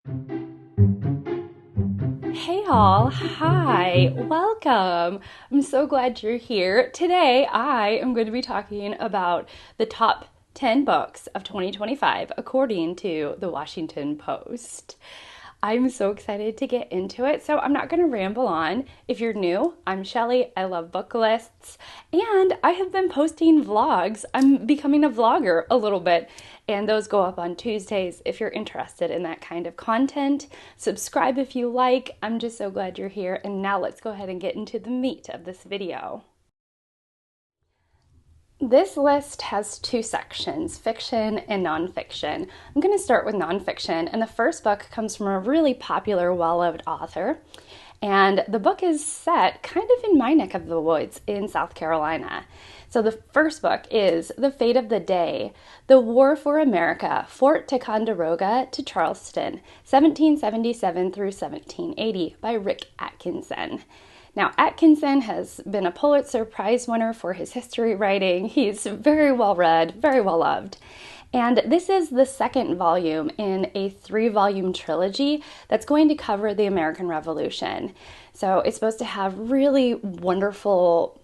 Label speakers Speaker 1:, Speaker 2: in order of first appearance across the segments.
Speaker 1: Hey all, hi, welcome. I'm so glad you're here. Today I am going to be talking about the top 10 books of 2025 according to the Washington Post. I'm so excited to get into it, so I'm not going to ramble on. If you're new, I'm Shelly. I love book lists, and I have been posting vlogs. I'm becoming a vlogger a little bit, and those go up on Tuesdays if you're interested in that kind of content. Subscribe if you like. I'm just so glad you're here, and now let's go ahead and get into the meat of this video. This list has two sections, fiction and nonfiction. I'm going to start with nonfiction, and the first book comes from a really popular, well-loved author. And the book is set kind of in my neck of the woods in South Carolina. So the first book is The Fate of the Day, The War for America, Fort Ticonderoga to Charleston, 1777 through 1780 by Rick Atkinson. Now, Atkinson has been a Pulitzer Prize winner for his history writing. He's very well read, very well loved. And this is the second volume in a 3-volume trilogy that's going to cover the American Revolution. So it's supposed to have really wonderful,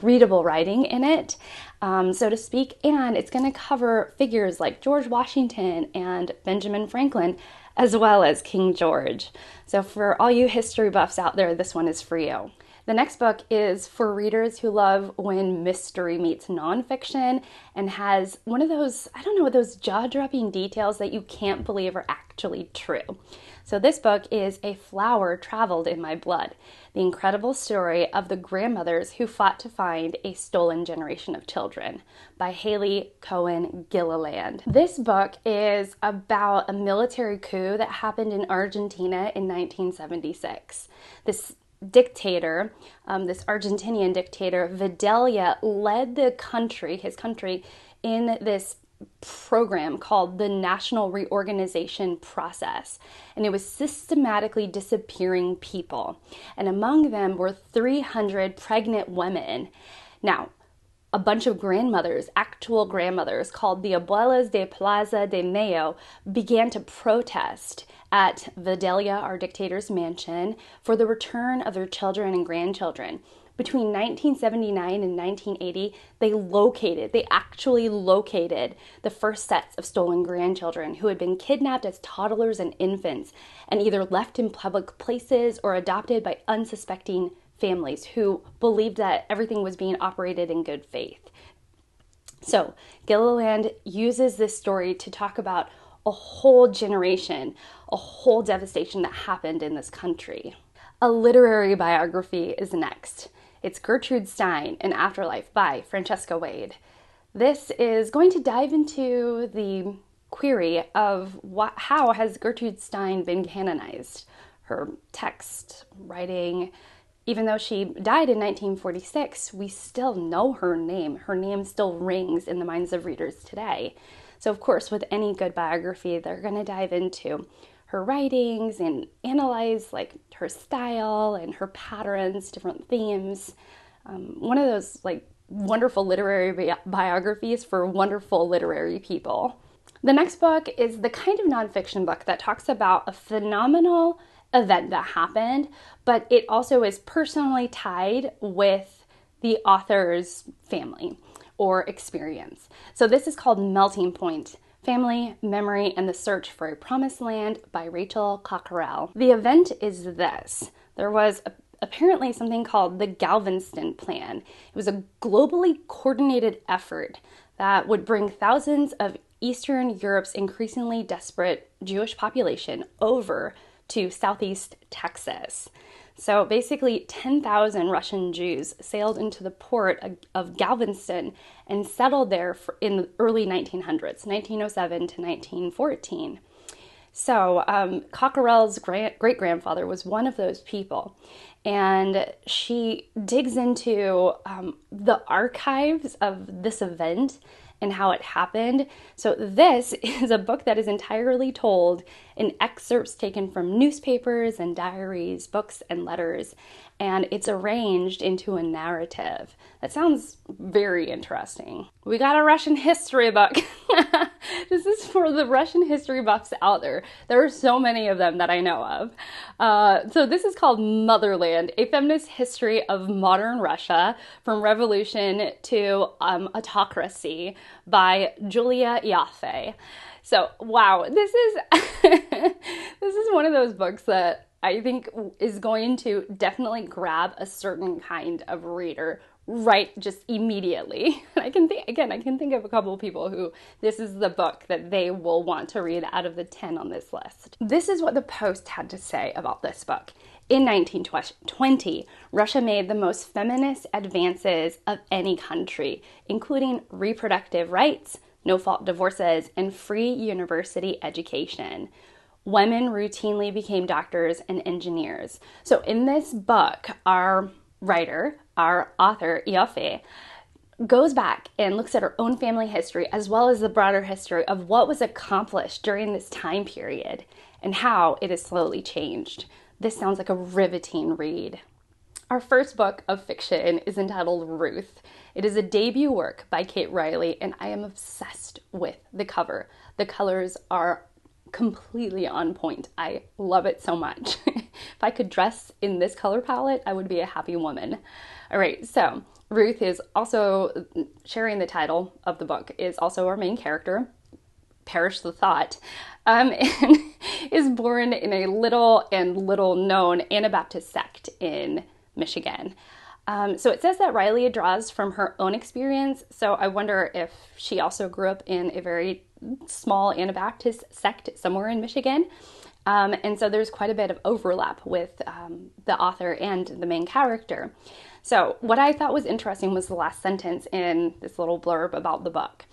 Speaker 1: readable writing in it, so to speak. And it's going to cover figures like George Washington and Benjamin Franklin, as well as King George. So for all you history buffs out there, this one is for you. The next book is for readers who love when mystery meets nonfiction and has one of those, those jaw-dropping details that you can't believe are actually true. So this book is A Flower Traveled in My Blood, the incredible story of the grandmothers who fought to find a stolen generation of children by Haley Cohen Gilliland. This book is about a military coup that happened in Argentina in 1976. This dictator, this Argentinian dictator, Videla, led his country in this program called the National Reorganization Process, and it was systematically disappearing people, and among them were 300 pregnant women. Now, a bunch of grandmothers, actual grandmothers called the Abuelas de Plaza de Mayo, began to protest at Videla, our dictator's mansion, for the return of their children and grandchildren. Between 1979 and 1980, they actually located the first sets of stolen grandchildren who had been kidnapped as toddlers and infants and either left in public places or adopted by unsuspecting families who believed that everything was being operated in good faith. So Gilliland uses this story to talk about a whole generation, a whole devastation that happened in this country. A literary biography is next. It's Gertrude Stein, An Afterlife by Francesca Wade. This is going to dive into the query of how has Gertrude Stein been canonized? Her text, writing, even though she died in 1946, we still know her name. Her name still rings in the minds of readers today. So of course, with any good biography, they're going to dive into her writings and analyze like her style and her patterns, different themes. One of those like wonderful literary biographies for wonderful literary people. The next book is the kind of nonfiction book that talks about a phenomenal event that happened, but it also is personally tied with the author's family or experience. So this is called Melting Point: Family, Memory, and the Search for a Promised Land by Rachel Cockerell. The event is this. There was apparently something called the Galveston Plan. It was a globally coordinated effort that would bring thousands of Eastern Europe's increasingly desperate Jewish population over to Southeast Texas. So basically 10,000 Russian Jews sailed into the port of Galveston and settled there in the early 1900s, 1907 to 1914. So Cockerell's great-grandfather was one of those people, and she digs into the archives of this event and how it happened. So this is a book that is entirely told in excerpts taken from newspapers and diaries, books and letters, and it's arranged into a narrative. That sounds very interesting. We got a Russian history book. This is for the Russian history buffs out there. There are so many of them that I know of. So this is called Motherland, A Feminist History of Modern Russia from Revolution to Autocracy by Julia Ioffe. So, wow, this is this is one of those books that I think is going to definitely grab a certain kind of reader right just immediately. I can think of a couple of people who this is the book that they will want to read out of the 10 on this list. This is what the Post had to say about this book. In 1920, Russia made the most feminist advances of any country, including reproductive rights, no-fault divorces, and free university education. Women routinely became doctors and engineers. So in this book, our writer, our author, Ioffe, goes back and looks at her own family history as well as the broader history of what was accomplished during this time period and how it has slowly changed. This sounds like a riveting read. Our first book of fiction is entitled Ruth. It is a debut work by Kate Riley, and I am obsessed with the cover. The colors are completely on point. I love it so much. If I could dress in this color palette, I would be a happy woman. All right, so Ruth is also sharing the title of the book, is also our main character, perish the thought, and is born in a little known Anabaptist sect in Michigan. So it says that Riley draws from her own experience, so I wonder if she also grew up in a very small Anabaptist sect somewhere in Michigan. And so there's quite a bit of overlap with the author and the main character. So what I thought was interesting was the last sentence in this little blurb about the book.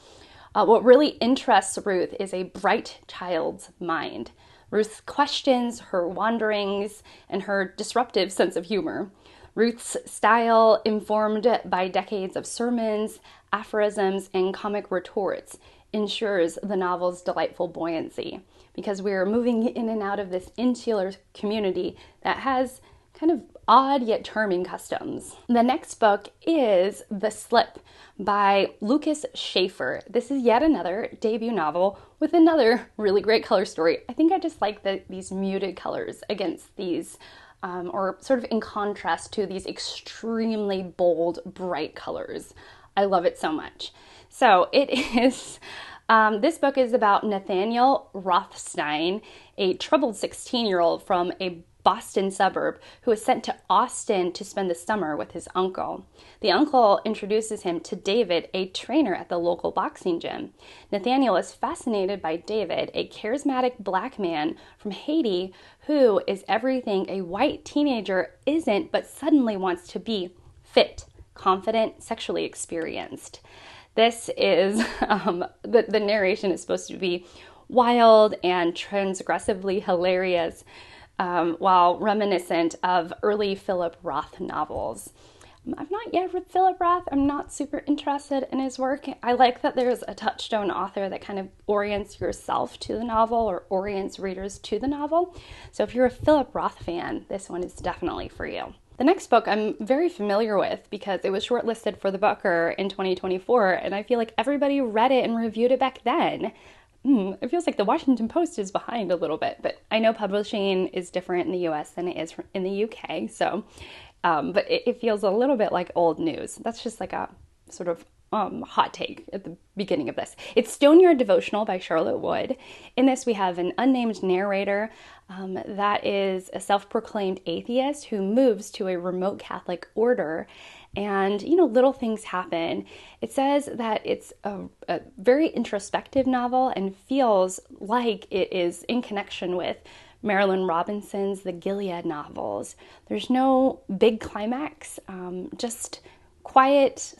Speaker 1: What really interests Ruth is a bright child's mind. Ruth's questions, her wanderings, and her disruptive sense of humor. Ruth's style, informed by decades of sermons, aphorisms, and comic retorts, ensures the novel's delightful buoyancy, because we're moving in and out of this insular community that has kind of odd yet charming customs. The next book is The Slip by Lucas Schaefer. This is yet another debut novel with another really great color story. I think I just like these muted colors against these, or sort of in contrast to these extremely bold, bright colors. I love it so much. So it is, this book is about Nathaniel Rothstein, a troubled 16-year-old from a Boston suburb who is sent to Austin to spend the summer with his uncle. The uncle introduces him to David, a trainer at the local boxing gym. Nathaniel is fascinated by David, a charismatic black man from Haiti who is everything a white teenager isn't, but suddenly wants to be: fit, confident, sexually experienced. This is, the narration is supposed to be wild and transgressively hilarious, while reminiscent of early Philip Roth novels. I've not yet read Philip Roth. I'm not super interested in his work. I like that there's a touchstone author that kind of orients yourself to the novel or orients readers to the novel. So if you're a Philip Roth fan, this one is definitely for you. The next book I'm very familiar with because it was shortlisted for the Booker in 2024, and I feel like everybody read it and reviewed it back then. It feels like the Washington Post is behind a little bit, but I know publishing is different in the US than it is in the UK, so, but it feels a little bit like old news. That's just like a sort of hot take at the beginning of this. It's Stoneyard Devotional by Charlotte Wood. In this, we have an unnamed narrator that is a self-proclaimed atheist who moves to a remote Catholic order, and, little things happen. It says that it's a very introspective novel and feels like it is in connection with Marilynne Robinson's The Gilead novels. There's no big climax, just quiet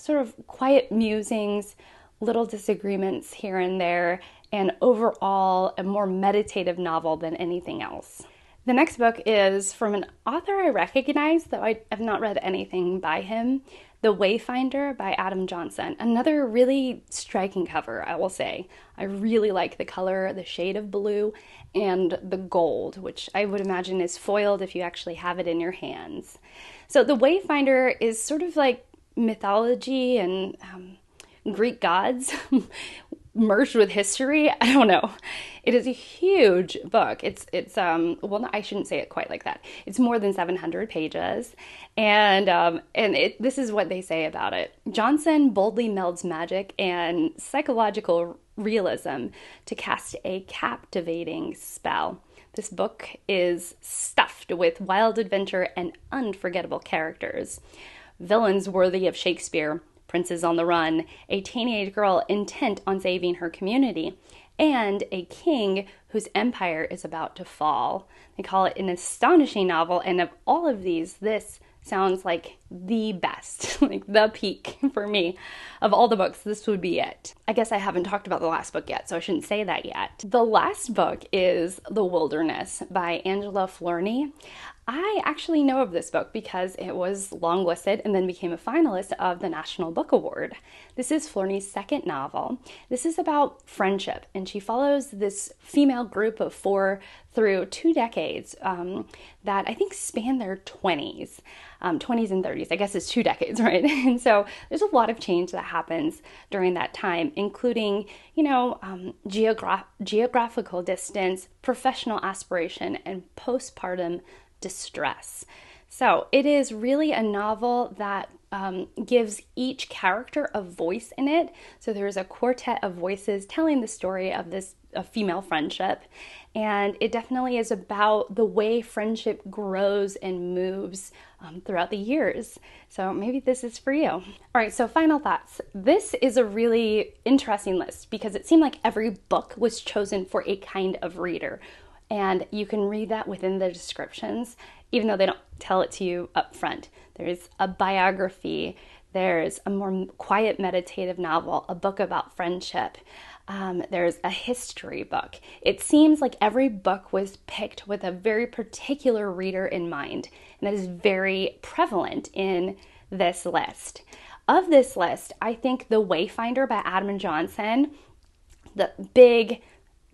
Speaker 1: musings, little disagreements here and there, and overall a more meditative novel than anything else. The next book is from an author I recognize, though I have not read anything by him, The Wayfinder by Adam Johnson. Another really striking cover, I will say. I really like the color, the shade of blue, and the gold, which I would imagine is foiled if you actually have it in your hands. So The Wayfinder is sort of like mythology and Greek gods merged with history. I don't know. It is a huge book. It's well, I shouldn't say it quite like that. It's more than 700 pages, and this is what they say about it. Johnson boldly melds magic and psychological realism to cast a captivating spell. This book is stuffed with wild adventure and unforgettable characters, villains worthy of Shakespeare, princes on the run, a teenage girl intent on saving her community, and a king whose empire is about to fall. They call it an astonishing novel, and of all of these, this sounds like the best, like the peak for me. Of all the books, this would be it. I guess I haven't talked about the last book yet, so I shouldn't say that yet. The last book is The Wilderness by Angela Florney. I actually know of this book because it was longlisted and then became a finalist of the National Book Award. This is Florney's second novel. This is about friendship, and she follows this female group of 4 through 2 decades that I think span their 20s and 30s. I guess it's 2 decades, right? And so there's a lot of change that happens during that time, including, geographical distance, professional aspiration, and postpartum distress. So it is really a novel that gives each character a voice in it. So there's a quartet of voices telling the story of this female friendship. And it definitely is about the way friendship grows and moves throughout the years. So maybe this is for you. All right, so final thoughts. This is a really interesting list because it seemed like every book was chosen for a kind of reader. And you can read that within the descriptions, even though they don't tell it to you up front. There's a biography, there's a more quiet meditative novel, a book about friendship, there's a history book. It seems like every book was picked with a very particular reader in mind, and that is very prevalent in this list. Of this list, I think The Wayfinder by Adam Johnson, the big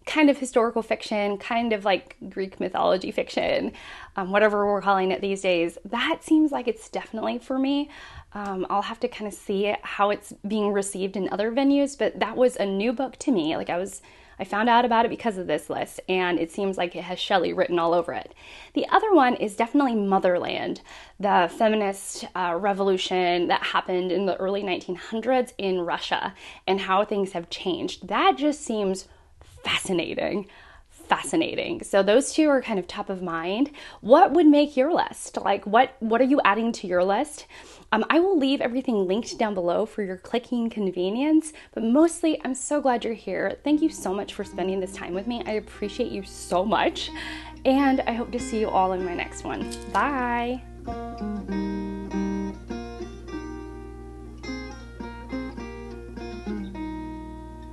Speaker 1: kind of historical fiction, kind of like Greek mythology fiction, whatever we're calling it these days, that seems like it's definitely for me. I'll have to kind of see how it's being received in other venues, but that was a new book to me. I found out about it because of this list, and it seems like it has Shelley written all over it. The other one is definitely Motherland, the feminist revolution that happened in the early 1900s in Russia, and how things have changed. That just seems fascinating. So those two are kind of top of mind. What would make your list? Like what are you adding to your list? I will leave everything linked down below for your clicking convenience, but mostly I'm so glad you're here. Thank you so much for spending this time with me. I appreciate you so much, and I hope to see you all in my next one. Bye.